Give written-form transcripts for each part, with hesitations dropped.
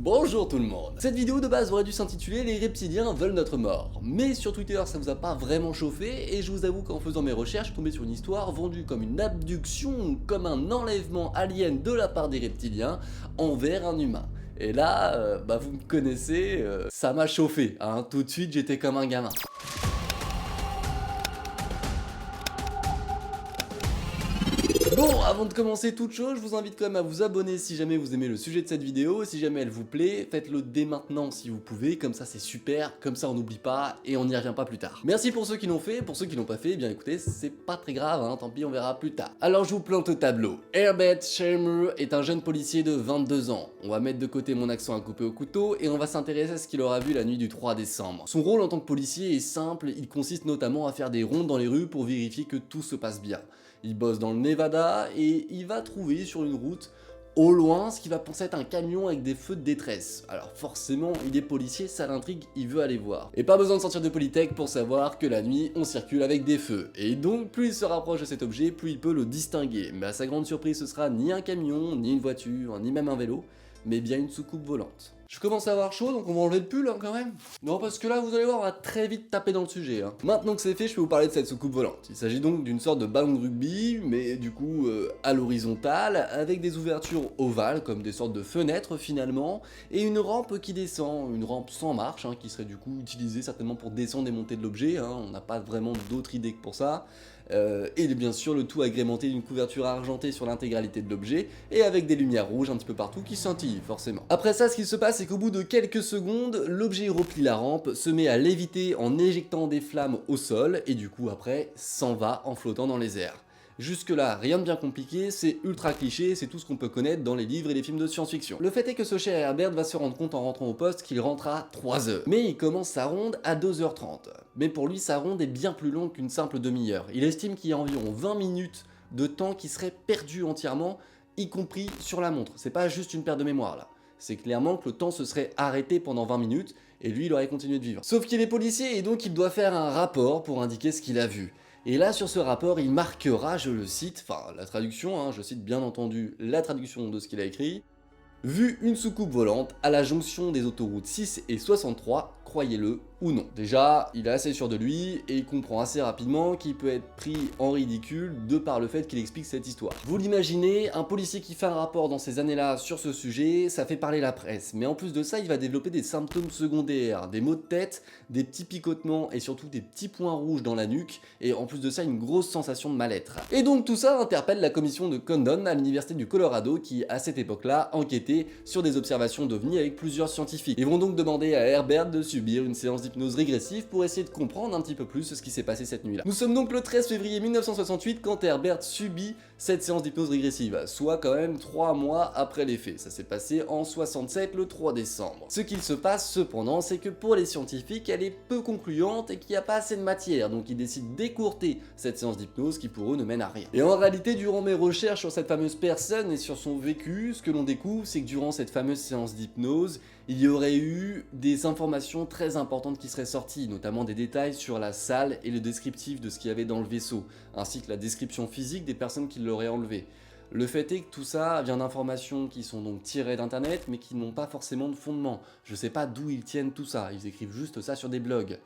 Bonjour tout le monde. Cette vidéo de base aurait dû s'intituler Les reptiliens veulent notre mort. Mais sur Twitter ça vous a pas vraiment chauffé et je vous avoue qu'en faisant mes recherches, je suis tombé sur une histoire vendue comme une abduction ou comme un enlèvement alien de la part des reptiliens envers un humain. Et là, vous me connaissez, ça m'a chauffé, hein. Tout de suite j'étais comme un gamin. Bon, avant de commencer toute chose, je vous invite quand même à vous abonner si jamais vous aimez le sujet de cette vidéo. Si jamais elle vous plaît, faites-le dès maintenant si vous pouvez, comme ça c'est super, comme ça on n'oublie pas et on n'y revient pas plus tard. Merci pour ceux qui l'ont fait, pour ceux qui l'ont pas fait, eh bien écoutez, c'est pas très grave, hein, tant pis on verra plus tard. Alors je vous plante au tableau. Herbert Shermer est un jeune policier de 22 ans. On va mettre de côté mon accent à couper au couteau et on va s'intéresser à ce qu'il aura vu la nuit du 3 décembre. Son rôle en tant que policier est simple, il consiste notamment à faire des rondes dans les rues pour vérifier que tout se passe bien. Il bosse dans le Nevada et il va trouver sur une route au loin ce qui va penser être un camion avec des feux de détresse. Alors forcément, il est policier, ça l'intrigue, il veut aller voir. Et pas besoin de sortir de Polytech pour savoir que la nuit, on circule avec des feux. Et donc, plus il se rapproche de cet objet, plus il peut le distinguer. Mais à sa grande surprise, ce sera ni un camion, ni une voiture, ni même un vélo, mais bien une soucoupe volante. Je commence à avoir chaud, donc on va enlever le pull hein, quand même. Non, parce que là, vous allez voir, on va très vite taper dans le sujet. Hein. Maintenant que c'est fait, je peux vous parler de cette soucoupe volante. Il s'agit donc d'une sorte de ballon de rugby, mais du coup à l'horizontale, avec des ouvertures ovales, comme des sortes de fenêtres finalement, et une rampe qui descend, une rampe sans marche, hein, qui serait du coup utilisée certainement pour descendre et monter de l'objet. Hein. On n'a pas vraiment d'autre idée que pour ça. Et bien sûr le tout agrémenté d'une couverture argentée sur l'intégralité de l'objet et avec des lumières rouges un petit peu partout qui scintillent forcément. Après ça, ce qui se passe c'est qu'au bout de quelques secondes, l'objet replie la rampe, se met à léviter en éjectant des flammes au sol et du coup après s'en va en flottant dans les airs. Jusque là, rien de bien compliqué, c'est ultra cliché, c'est tout ce qu'on peut connaître dans les livres et les films de science-fiction. Le fait est que ce cher Herbert va se rendre compte en rentrant au poste qu'il rentre à 3h. Mais il commence sa ronde à 2h30. Mais pour lui, sa ronde est bien plus longue qu'une simple demi-heure. Il estime qu'il y a environ 20 minutes de temps qui serait perdu entièrement, y compris sur la montre. C'est pas juste une perte de mémoire là. C'est clairement que le temps se serait arrêté pendant 20 minutes et lui il aurait continué de vivre. Sauf qu'il est policier et donc il doit faire un rapport pour indiquer ce qu'il a vu. Et là, sur ce rapport, il marquera, je le cite, enfin la traduction, hein, je cite bien entendu la traduction de ce qu'il a écrit, « Vu une soucoupe volante à la jonction des autoroutes 6 et 63, croyez-le ou non ». Déjà, il est assez sûr de lui et il comprend assez rapidement qu'il peut être pris en ridicule de par le fait qu'il explique cette histoire. Vous l'imaginez, un policier qui fait un rapport dans ces années-là sur ce sujet, ça fait parler la presse. Mais en plus de ça, il va développer des symptômes secondaires, des maux de tête, des petits picotements et surtout des petits points rouges dans la nuque et en plus de ça, une grosse sensation de mal-être. Et donc tout ça interpelle la commission de Condon à l'université du Colorado qui, à cette époque-là, enquêtait sur des observations d'OVNI avec plusieurs scientifiques. Ils vont donc demander à Herbert de subir une séance d'hypnose régressive pour essayer de comprendre un petit peu plus ce qui s'est passé cette nuit-là. Nous sommes donc le 13 février 1968 quand Herbert subit cette séance d'hypnose régressive, soit quand même 3 mois après les faits. Ça s'est passé en 67 le 3 décembre. Ce qu'il se passe cependant, c'est que pour les scientifiques, elle est peu concluante et qu'il n'y a pas assez de matière, donc ils décident d'écourter cette séance d'hypnose qui pour eux ne mène à rien. Et en réalité, durant mes recherches sur cette fameuse personne et sur son vécu, ce que l'on découvre, c'est que durant cette fameuse séance d'hypnose, il y aurait eu des informations très importantes qui seraient sorties, notamment des détails sur la salle et le descriptif de ce qu'il y avait dans le vaisseau, ainsi que la description physique des personnes qui l'auraient enlevé. Le fait est que tout ça vient d'informations qui sont donc tirées d'internet mais qui n'ont pas forcément de fondement. Je sais pas d'où ils tiennent tout ça, ils écrivent juste ça sur des blogs.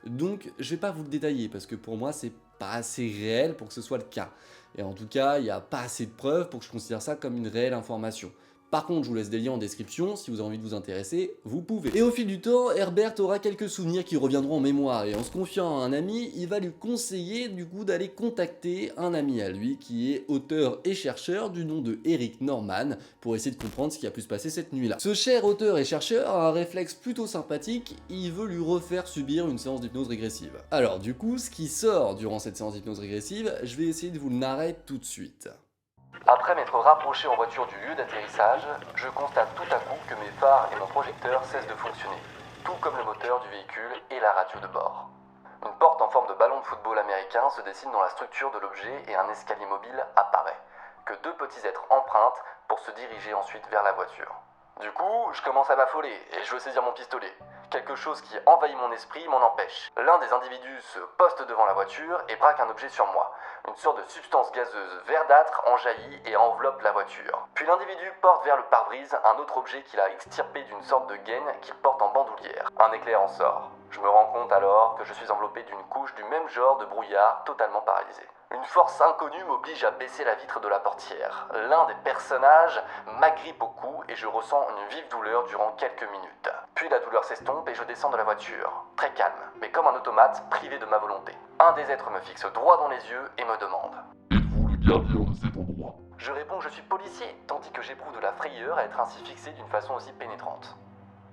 Donc je vais pas vous le détailler parce que pour moi c'est pas assez réel pour que ce soit le cas. Et en tout cas, il n'y a pas assez de preuves pour que je considère ça comme une réelle information. Par contre, je vous laisse des liens en description, si vous avez envie de vous intéresser, vous pouvez. Et au fil du temps, Herbert aura quelques souvenirs qui reviendront en mémoire, et en se confiant à un ami, il va lui conseiller du coup d'aller contacter un ami à lui qui est auteur et chercheur du nom de Eric Norman, pour essayer de comprendre ce qui a pu se passer cette nuit-là. Ce cher auteur et chercheur a un réflexe plutôt sympathique, il veut lui refaire subir une séance d'hypnose régressive. Alors du coup, ce qui sort durant cette séance d'hypnose régressive, je vais essayer de vous le narrer tout de suite. Après m'être rapproché en voiture du lieu d'atterrissage, je constate tout à coup que mes phares et mon projecteur cessent de fonctionner, tout comme le moteur du véhicule et la radio de bord. Une porte en forme de ballon de football américain se dessine dans la structure de l'objet et un escalier mobile apparaît, que 2 petits êtres empruntent pour se diriger ensuite vers la voiture. Du coup, je commence à m'affoler et je veux saisir mon pistolet. Quelque chose qui envahit mon esprit m'en empêche. L'un des individus se poste devant la voiture et braque un objet sur moi. Une sorte de substance gazeuse verdâtre en jaillit et enveloppe la voiture. Puis l'individu porte vers le pare-brise un autre objet qu'il a extirpé d'une sorte de gaine qu'il porte en bandoulière. Un éclair en sort. Je me rends compte alors que je suis enveloppé d'une couche du même genre de brouillard totalement paralysé. Une force inconnue m'oblige à baisser la vitre de la portière. L'un des personnages m'agrippe au cou et je ressens une vive douleur durant quelques minutes. Puis la douleur s'estompe et je descends de la voiture. Très calme, mais comme un automate privé de ma volonté. Un des êtres me fixe droit dans les yeux et me demande: Êtes-vous le gardien de cet endroit? Je réponds que je suis policier, tandis que j'éprouve de la frayeur à être ainsi fixé d'une façon aussi pénétrante.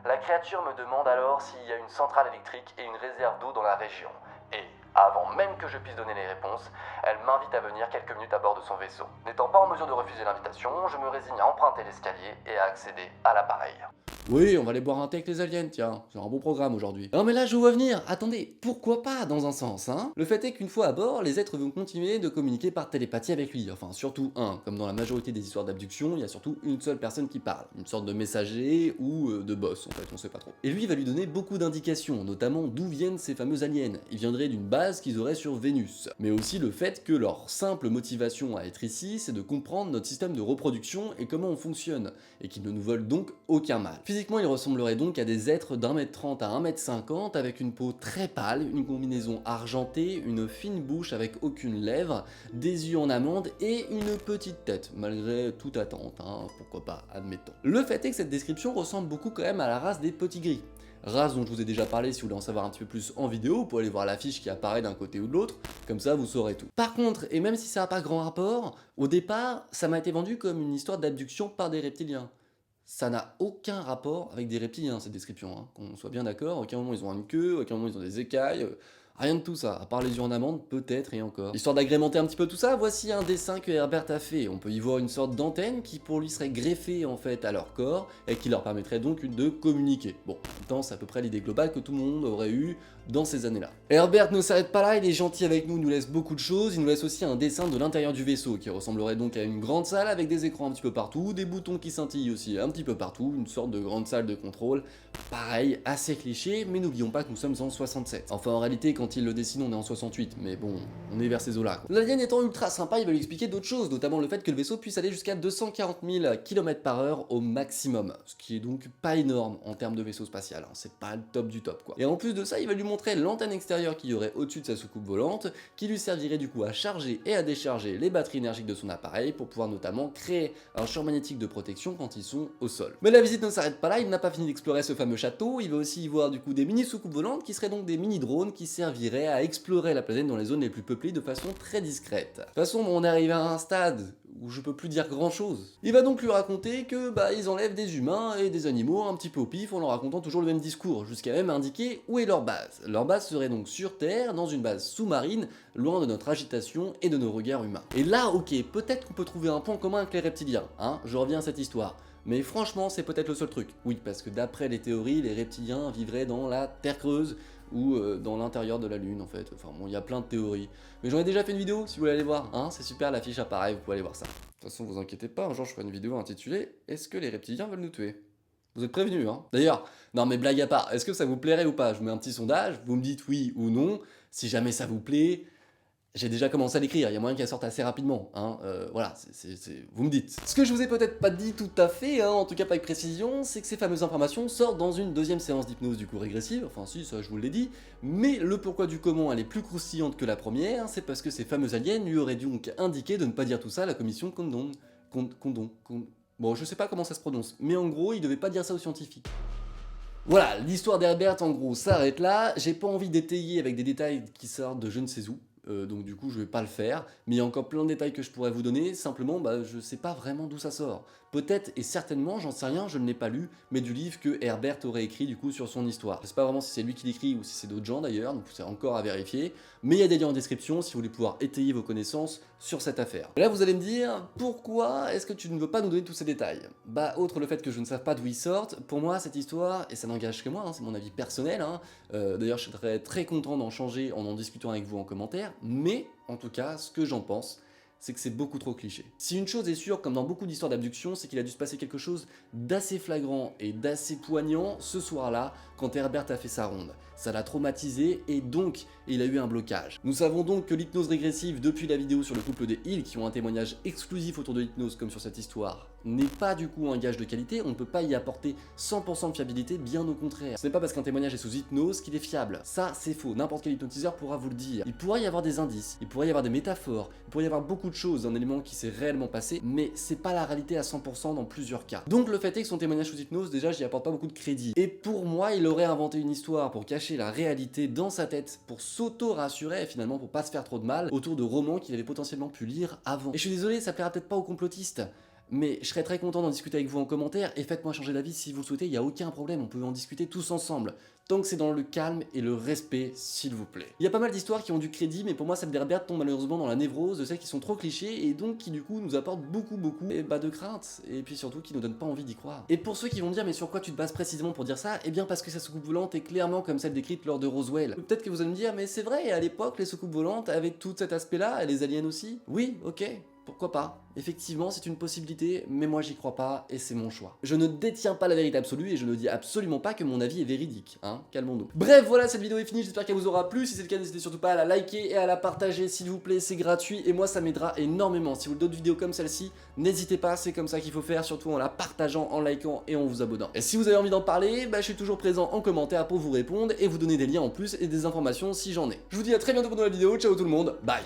La créature me demande alors s'il y a une centrale électrique et une réserve d'eau dans la région. Et, avant même que je puisse donner les réponses, elle m'invite à venir quelques minutes à bord de son vaisseau. N'étant pas en mesure de refuser l'invitation, je me résigne à emprunter l'escalier et à accéder à l'appareil. Oui, on va aller boire un thé avec les aliens, tiens, c'est un beau programme aujourd'hui. Non mais là je vous vois venir, attendez, pourquoi pas dans un sens, hein? Le fait est qu'une fois à bord, les êtres vont continuer de communiquer par télépathie avec lui, enfin surtout un, comme dans la majorité des histoires d'abduction, il y a surtout une seule personne qui parle, une sorte de messager ou de boss en fait, on sait pas trop. Et lui va lui donner beaucoup d'indications, notamment d'où viennent ces fameux aliens. Ils viendraient d'une base qu'ils auraient sur Vénus, mais aussi le fait que leur simple motivation à être ici, c'est de comprendre notre système de reproduction et comment on fonctionne, et qu'ils ne nous veulent donc aucun mal. Physiquement, ils ressembleraient donc à des êtres d'1m30 à 1m50 avec une peau très pâle, une combinaison argentée, une fine bouche avec aucune lèvre, des yeux en amande et une petite tête, malgré toute attente, hein, pourquoi pas, admettons. Le fait est que cette description ressemble beaucoup quand même à la race des petits gris. Race dont je vous ai déjà parlé, si vous voulez en savoir un petit peu plus en vidéo, vous pouvez aller voir l'affiche qui apparaît d'un côté ou de l'autre, comme ça vous saurez tout. Par contre, et même si ça n'a pas grand rapport, au départ, ça m'a été vendu comme une histoire d'abduction par des reptiliens. Ça n'a aucun rapport avec des reptiliens, cette description, hein. Qu'on soit bien d'accord, à aucun moment ils ont une queue, à aucun moment ils ont des écailles, rien de tout ça, à part les yeux en amande, peut-être et encore. Histoire d'agrémenter un petit peu tout ça, voici un dessin que Herbert a fait. On peut y voir une sorte d'antenne qui pour lui serait greffée en fait à leur corps et qui leur permettrait donc de communiquer. Bon, en même temps c'est à peu près l'idée globale que tout le monde aurait eu dans ces années-là. Herbert ne s'arrête pas là, il est gentil avec nous, il nous laisse beaucoup de choses, il nous laisse aussi un dessin de l'intérieur du vaisseau qui ressemblerait donc à une grande salle avec des écrans un petit peu partout, des boutons qui scintillent aussi un petit peu partout, une sorte de grande salle de contrôle. Pareil, assez cliché, mais n'oublions pas que nous sommes en 67. Enfin en réalité quand il le dessine on est en 68, mais bon, on est vers ces eaux-là. L'alien étant ultra sympa, il va lui expliquer d'autres choses, notamment le fait que le vaisseau puisse aller jusqu'à 240 000 km/h au maximum, ce qui est donc pas énorme en termes de vaisseau spatial, hein. C'est pas le top du top quoi. Et en plus de ça, il va lui montrer l'antenne extérieure qu'il y aurait au-dessus de sa soucoupe volante, qui lui servirait du coup à charger et à décharger les batteries énergiques de son appareil pour pouvoir notamment créer un champ magnétique de protection quand ils sont au sol. Mais la visite ne s'arrête pas là, il n'a pas fini d'explorer ce fameux château, il va aussi y voir du coup des mini soucoupes volantes qui seraient donc des mini drones qui serviraient à explorer la planète dans les zones les plus peuplées de façon très discrète. De toute façon, on est arrivé à un stade où je peux plus dire grand chose. Il va donc lui raconter que ils enlèvent des humains et des animaux un petit peu au pif en leur racontant toujours le même discours, jusqu'à même indiquer où est leur base. Leur base serait donc sur Terre, dans une base sous-marine, loin de notre agitation et de nos regards humains. Et là, ok, peut-être qu'on peut trouver un point commun avec les reptiliens, hein, je reviens à cette histoire. Mais franchement, c'est peut-être le seul truc. Oui, parce que d'après les théories, les reptiliens vivraient dans la Terre creuse, ou dans l'intérieur de la Lune en fait. Enfin bon, il y a plein de théories. Mais j'en ai déjà fait une vidéo si vous voulez aller voir, hein, c'est super, l'affiche apparaît, vous pouvez aller voir ça. De toute façon, vous inquiétez pas, un jour je ferai une vidéo intitulée « Est-ce que les reptiliens veulent nous tuer ?» Vous êtes prévenus, hein. D'ailleurs, non mais blague à part, est-ce que ça vous plairait ou pas? Je vous mets un petit sondage, vous me dites oui ou non, si jamais ça vous plaît. J'ai déjà commencé à l'écrire, il y a moyen qu'elle sorte assez rapidement, hein, voilà, vous me dites. Ce que je vous ai peut-être pas dit tout à fait, hein, en tout cas pas avec précision, c'est que ces fameuses informations sortent dans une deuxième séance d'hypnose du coup régressive, enfin si, ça je vous l'ai dit, mais le pourquoi du comment elle est plus croustillante que la première, c'est parce que ces fameux aliens lui auraient donc indiqué de ne pas dire tout ça à la commission Condon. Bon, je sais pas comment ça se prononce, mais en gros, il devait pas dire ça aux scientifiques. Voilà, l'histoire d'Herbert en gros s'arrête là, j'ai pas envie d'étayer avec des détails qui sortent de je ne sais où, donc du coup je vais pas le faire, mais il y a encore plein de détails que je pourrais vous donner, simplement je sais pas vraiment d'où ça sort. Peut-être et certainement, j'en sais rien, je ne l'ai pas lu, mais du livre que Herbert aurait écrit du coup sur son histoire. Je sais pas vraiment si c'est lui qui l'écrit ou si c'est d'autres gens d'ailleurs, donc c'est encore à vérifier, mais il y a des liens en description si vous voulez pouvoir étayer vos connaissances sur cette affaire. Et là vous allez me dire, pourquoi est-ce que tu ne veux pas nous donner tous ces détails? Outre le fait que je ne sache pas d'où ils sortent, pour moi cette histoire, et ça n'engage que moi, hein, c'est mon avis personnel, hein, d'ailleurs je serais très content d'en changer en discutant avec vous en commentaire, mais en tout cas ce que j'en pense, c'est que c'est beaucoup trop cliché. Si une chose est sûre, comme dans beaucoup d'histoires d'abduction, c'est qu'il a dû se passer quelque chose d'assez flagrant et d'assez poignant ce soir-là, quand Herbert a fait sa ronde. Ça l'a traumatisé et donc il a eu un blocage. Nous savons donc que l'hypnose régressive, depuis la vidéo sur le couple des Hill, qui ont un témoignage exclusif autour de l'hypnose comme sur cette histoire, n'est pas du coup un gage de qualité, on ne peut pas y apporter 100% de fiabilité, bien au contraire. Ce n'est pas parce qu'un témoignage est sous hypnose qu'il est fiable. Ça, c'est faux, n'importe quel hypnotiseur pourra vous le dire. Il pourrait y avoir des indices, il pourrait y avoir des métaphores, il pourrait y avoir beaucoup de choses, un élément qui s'est réellement passé, mais c'est pas la réalité à 100% dans plusieurs cas. Donc le fait est que son témoignage sous hypnose, déjà, j'y apporte pas beaucoup de crédit. Et pour moi, il aurait inventé une histoire pour cacher la réalité dans sa tête, pour s'auto-rassurer finalement, pour pas se faire trop de mal, autour de romans qu'il avait potentiellement pu lire avant. Et je suis désolé, ça plaira peut-être pas aux complotistes, mais je serais très content d'en discuter avec vous en commentaire, et faites-moi changer d'avis si vous le souhaitez, il n'y a aucun problème, on peut en discuter tous ensemble. Tant que c'est dans le calme et le respect, s'il vous plaît. Il y a pas mal d'histoires qui ont du crédit, mais pour moi, celle d'Herbert tombe malheureusement dans la névrose de celles qui sont trop clichés, et donc qui du coup nous apportent beaucoup de crainte, et puis surtout qui nous donnent pas envie d'y croire. Et pour ceux qui vont me dire, mais sur quoi tu te bases précisément pour dire ça? Eh bien parce que sa soucoupe volante est clairement comme celle décrite lors de Roswell. Peut-être que vous allez me dire, mais c'est vrai, à l'époque, les soucoupes volantes avaient tout cet aspect-là, et les aliens aussi? Oui, ok. Pourquoi pas? Effectivement, c'est une possibilité, mais moi j'y crois pas et c'est mon choix. Je ne détiens pas la vérité absolue et je ne dis absolument pas que mon avis est véridique, hein, calmons-nous. Bref, voilà, cette vidéo est finie, j'espère qu'elle vous aura plu. Si c'est le cas, n'hésitez surtout pas à la liker et à la partager, s'il vous plaît, c'est gratuit et moi ça m'aidera énormément. Si vous voulez d'autres vidéos comme celle-ci, n'hésitez pas, c'est comme ça qu'il faut faire, surtout en la partageant, en likant et en vous abonnant. Et si vous avez envie d'en parler, je suis toujours présent en commentaire pour vous répondre et vous donner des liens en plus et des informations si j'en ai. Je vous dis à très bientôt pour une nouvelle vidéo, ciao tout le monde, bye.